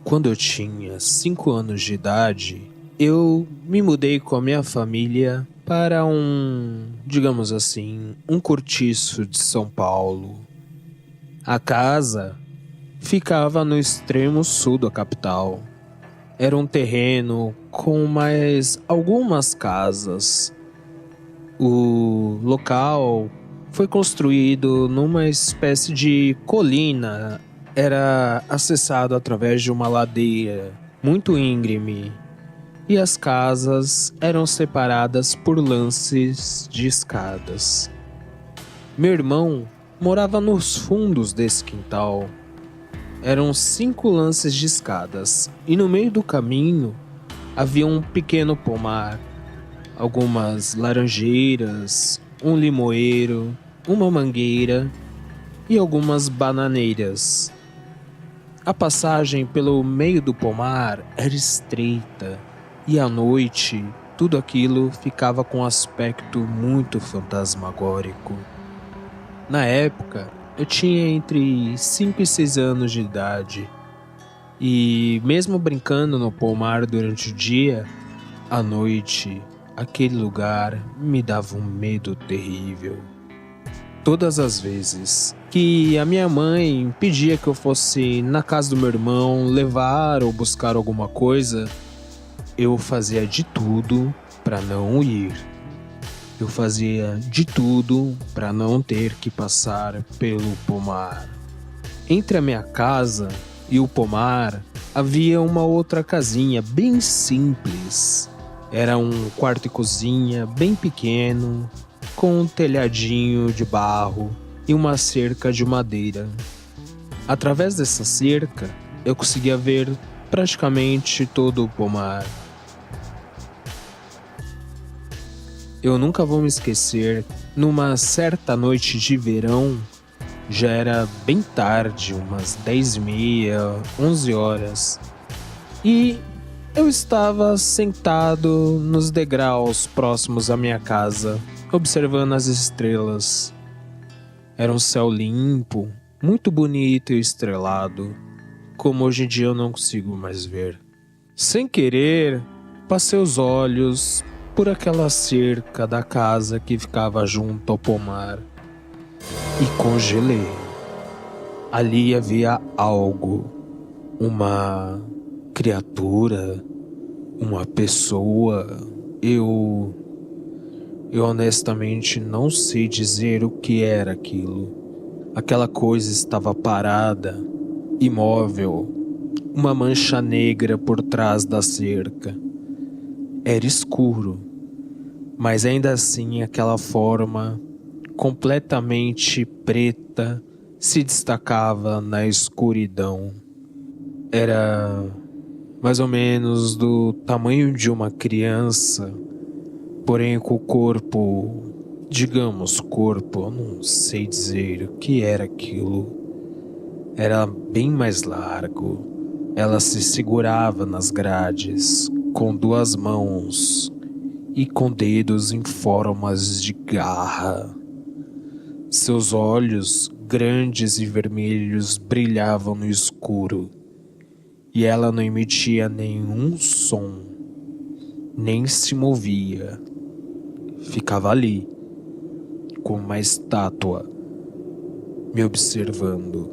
Quando eu tinha 5 anos de idade, eu me mudei com a minha família para digamos assim, um cortiço de São Paulo. A casa ficava no extremo sul da capital. Era um terreno com mais algumas casas. O local foi construído numa espécie de colina. Era acessado através de uma ladeira muito íngreme e as casas eram separadas por lances de escadas. Meu irmão morava nos fundos desse quintal. Eram 5 lances de escadas e no meio do caminho havia um pequeno pomar, algumas laranjeiras, um limoeiro, uma mangueira e algumas bananeiras. A passagem pelo meio do pomar era estreita e à noite tudo aquilo ficava com um aspecto muito fantasmagórico. Na época, eu tinha entre 5 e 6 anos de idade e mesmo brincando no pomar durante o dia, à noite aquele lugar me dava um medo terrível. Todas as vezes que a minha mãe pedia que eu fosse na casa do meu irmão levar ou buscar alguma coisa, eu fazia de tudo para não ir. Eu fazia de tudo para não ter que passar pelo pomar. Entre a minha casa e o pomar havia uma outra casinha bem simples. Era um quarto e cozinha bem pequeno, com um telhadinho de barro e uma cerca de madeira. Através dessa cerca, eu conseguia ver praticamente todo o pomar. Eu nunca vou me esquecer, numa certa noite de verão, já era bem tarde, umas 10h30, 11 horas, e eu estava sentado nos degraus próximos à minha casa, observando as estrelas. Era um céu limpo, muito bonito e estrelado, como hoje em dia eu não consigo mais ver. Sem querer, passei os olhos por aquela cerca da casa que ficava junto ao pomar e congelei. Ali havia algo, uma criatura, uma pessoa. Eu honestamente não sei dizer o que era aquilo. Aquela coisa estava parada, imóvel, uma mancha negra por trás da cerca. Era escuro, mas ainda assim aquela forma completamente preta se destacava na escuridão. Era mais ou menos do tamanho de uma criança, porém com o corpo, eu não sei dizer o que era aquilo. Era bem mais largo. Ela se segurava nas grades com 2 mãos e com dedos em formas de garra. Seus olhos grandes e vermelhos brilhavam no escuro e ela não emitia nenhum som, nem se movia. Ficava ali, como uma estátua, me observando.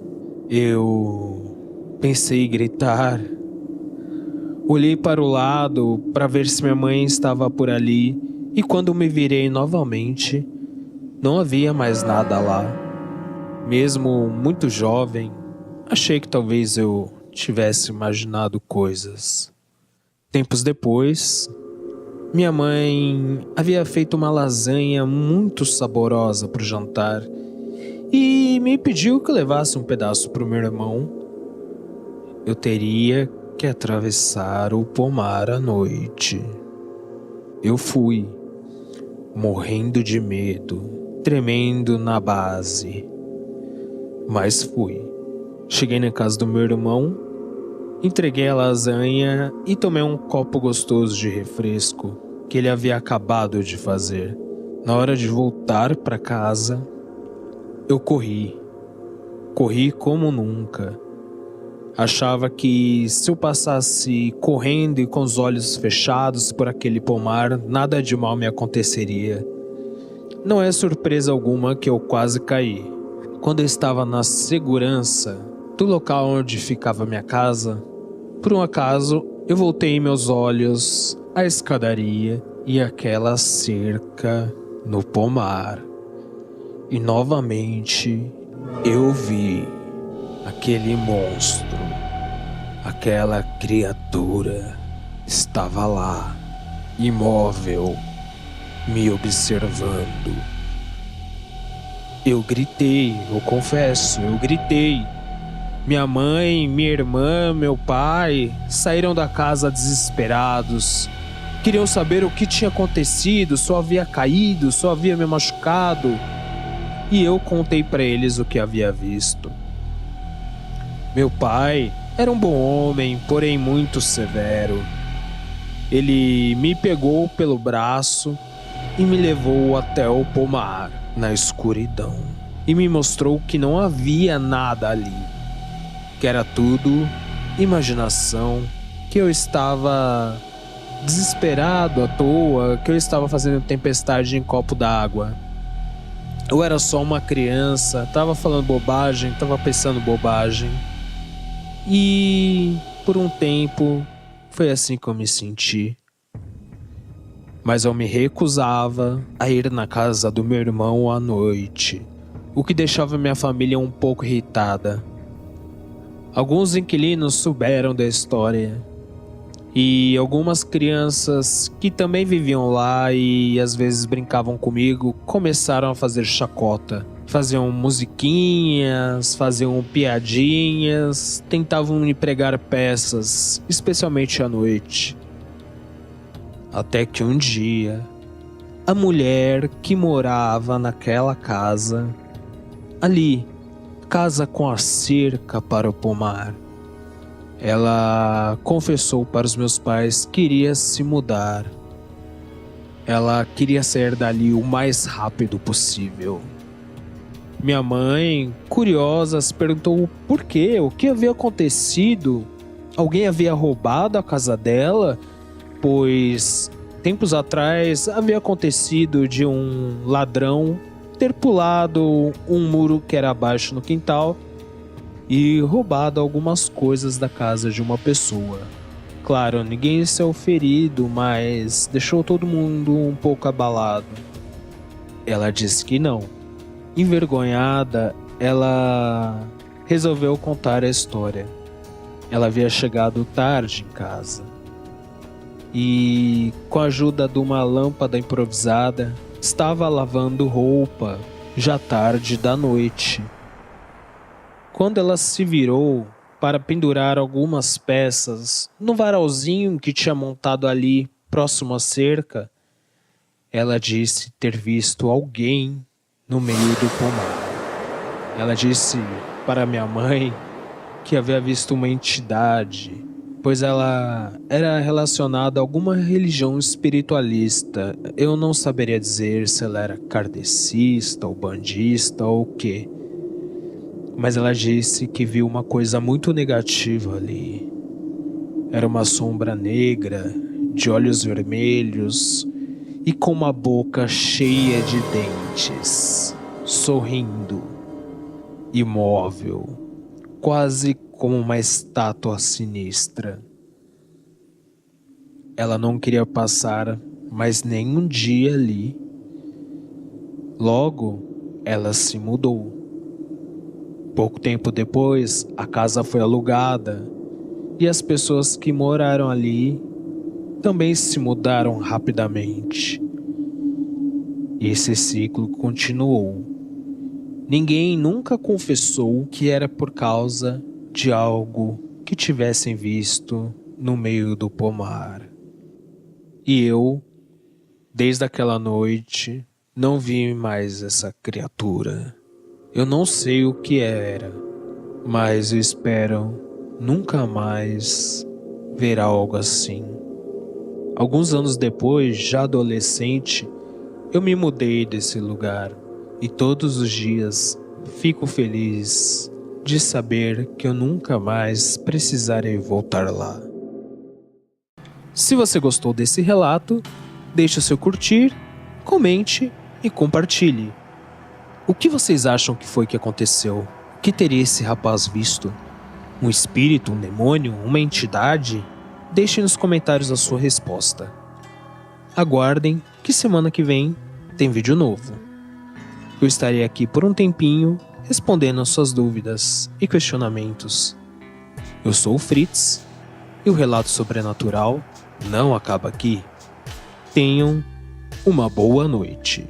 Eu pensei em gritar. Olhei para o lado para ver se minha mãe estava por ali e quando me virei novamente, não havia mais nada lá. Mesmo muito jovem, achei que talvez eu tivesse imaginado coisas. Tempos depois, minha mãe havia feito uma lasanha muito saborosa para o jantar e me pediu que levasse um pedaço para o meu irmão. Eu teria que atravessar o pomar à noite. Eu fui, morrendo de medo, tremendo na base. Mas fui. Cheguei na casa do meu irmão Entreguei a lasanha e tomei um copo gostoso de refresco que ele havia acabado de fazer. Na hora de voltar para casa, eu corri. Corri como nunca. Achava que se eu passasse correndo e com os olhos fechados por aquele pomar, nada de mal me aconteceria. Não é surpresa alguma que eu quase caí. Quando eu estava na segurança do local onde ficava minha casa, por um acaso eu voltei meus olhos à escadaria e àquela cerca no pomar. E novamente eu vi aquele monstro, aquela criatura estava lá, imóvel, me observando. Eu gritei, eu confesso, eu gritei. Minha mãe, minha irmã, meu pai saíram da casa desesperados. Queriam saber o que tinha acontecido, se eu havia caído, se eu havia me machucado. E eu contei para eles o que havia visto. Meu pai era um bom homem, porém muito severo. Ele me pegou pelo braço e me levou até o pomar, na escuridão, e me mostrou que não havia nada ali, que era tudo imaginação, que eu estava desesperado à toa, que eu estava fazendo tempestade em copo d'água. Eu era só uma criança, estava falando bobagem, estava pensando bobagem. E por um tempo foi assim que eu me senti. Mas eu me recusava a ir na casa do meu irmão à noite, o que deixava minha família um pouco irritada. Alguns inquilinos souberam da história e algumas crianças que também viviam lá e às vezes brincavam comigo começaram a fazer chacota. Faziam musiquinhas, faziam piadinhas, tentavam me pregar peças, especialmente à noite. Até que um dia, a mulher que morava naquela casa, ali, casa com a cerca para o pomar, ela confessou para os meus pais que iria se mudar. Ela queria sair dali o mais rápido possível. Minha mãe, curiosa, se perguntou por quê, o que havia acontecido. Alguém havia roubado a casa dela, pois tempos atrás havia acontecido de um ladrão ter pulado um muro que era abaixo no quintal e roubado algumas coisas da casa de uma pessoa. Claro, ninguém saiu ferido, mas deixou todo mundo um pouco abalado. Ela disse que não. Envergonhada, ela resolveu contar a história. Ela havia chegado tarde em casa e, com a ajuda de uma lâmpada improvisada, estava lavando roupa já tarde da noite. Quando ela se virou para pendurar algumas peças no varalzinho que tinha montado ali próximo à cerca, ela disse ter visto alguém no meio do pomar. Ela disse para minha mãe que havia visto uma entidade, pois ela era relacionada a alguma religião espiritualista. Eu não saberia dizer se ela era kardecista ou bandista ou o quê. Mas ela disse que viu uma coisa muito negativa ali. Era uma sombra negra, de olhos vermelhos e com uma boca cheia de dentes, sorrindo, imóvel, quase como uma estátua sinistra. Ela não queria passar mais nenhum dia ali. Logo, ela se mudou. Pouco tempo depois, a casa foi alugada e as pessoas que moraram ali também se mudaram rapidamente. E esse ciclo continuou. Ninguém nunca confessou que era por causa de algo que tivessem visto no meio do pomar. E eu, desde aquela noite, não vi mais essa criatura. Eu não sei o que era, mas eu espero nunca mais verá algo assim. Alguns anos depois, já adolescente, eu me mudei desse lugar e todos os dias fico feliz de saber que eu nunca mais precisarei voltar lá. Se você gostou desse relato, deixe o seu curtir, comente e compartilhe. O que vocês acham que foi que aconteceu? O que teria esse rapaz visto? Um espírito, um demônio, uma entidade? Deixe nos comentários a sua resposta. Aguardem que semana que vem tem vídeo novo. Eu estarei aqui por um tempinho respondendo as suas dúvidas e questionamentos. Eu sou o Fritz e o relato sobrenatural não acaba aqui. Tenham uma boa noite.